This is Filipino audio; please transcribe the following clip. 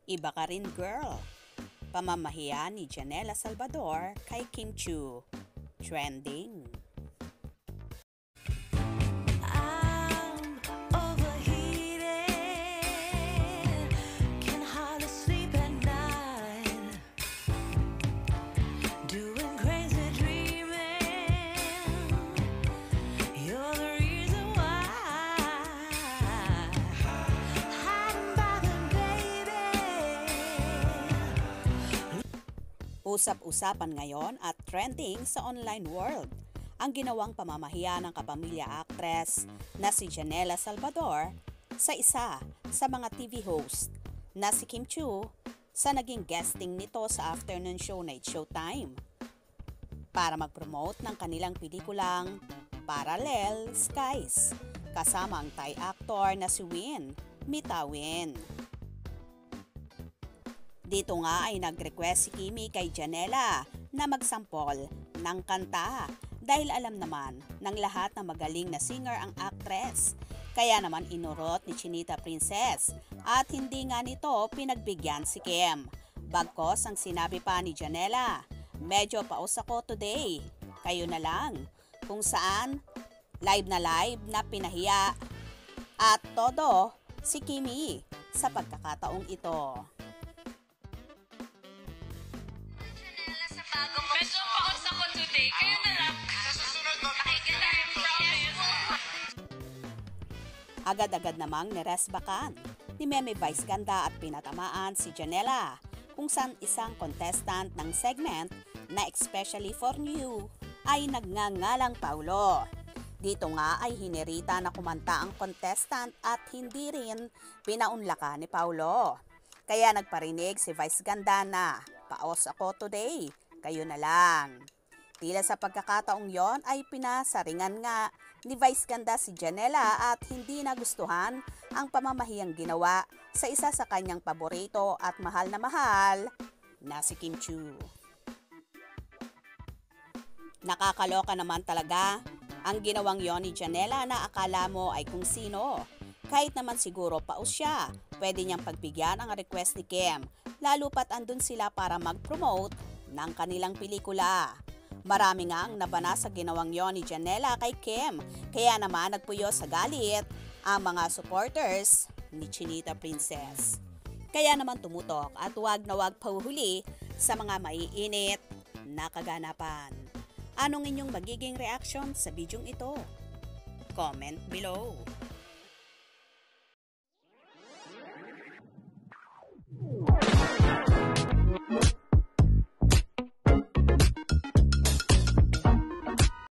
Iba ka rin girl. Pamamahiya ni Janela Salvador kay Kim Chiu. Trending. I'm overheated, can hardly sleep at night, doing crazy dreaming, you're the reason why, hiding by the baby. Usap-usapan ngayon at trending sa online world ang ginawang pamamahiya ng kapamilya actress na si Janela Salvador sa isa sa mga TV host na si Kim Chiu sa naging guesting nito sa afternoon show Night Showtime para mag-promote ng kanilang pelikulang Parallel Skies kasama ang Thai actor na si Win Mitawin. Dito nga ay nag-request si Kimi kay Janela na magsampol ng kanta dahil alam naman ng lahat na magaling na singer ang actress. Kaya naman inurot ni Chinita Princess at hindi nga nito pinagbigyan si Kim. Bagkos ang sinabi pa ni Janela, medyo paus ako today, kayo na lang. Kung saan, live na pinahiya at todo si Kimi sa pagkakataong ito. Medyo paos ako today. Kayo na lang. Sa susunod, makikita yung promise. Agad-agad namang niresbakan ni Meme Vice Ganda at pinatamaan si Janela kung saan isang contestant ng segment na especially for you ay nagngangalang Paulo. Dito nga ay hinirita na kumanta ang contestant at hindi rin pinaunlaka ni Paulo. Kaya nagparinig si Vice Ganda na, paos ako today, kayo na lang. Tila sa pagkakataong yon ay pinasaringan nga ni Vice Ganda si Janela at hindi nagustuhan ang pamamahiyang ginawa sa isa sa kanyang paborito at mahal na si Kim Chiu. Nakakaloka naman talaga ang ginawang yon ni Janela na akala mo ay kung sino. Kahit naman siguro paus siya, pwede niyang pagbigyan ang request ni Kim, lalo pat andun sila para mag-promote ng kanilang pelikula. Marami nga ang nabana sa ginawang yon ni Janela kay Kim, kaya naman nagpuyo sa galit ang mga supporters ni Chinita Princess. Kaya naman tumutok at wag na wag pahuhuli sa mga maiinit na kaganapan. Anong inyong magiging reaction sa bidyong ito? Comment below.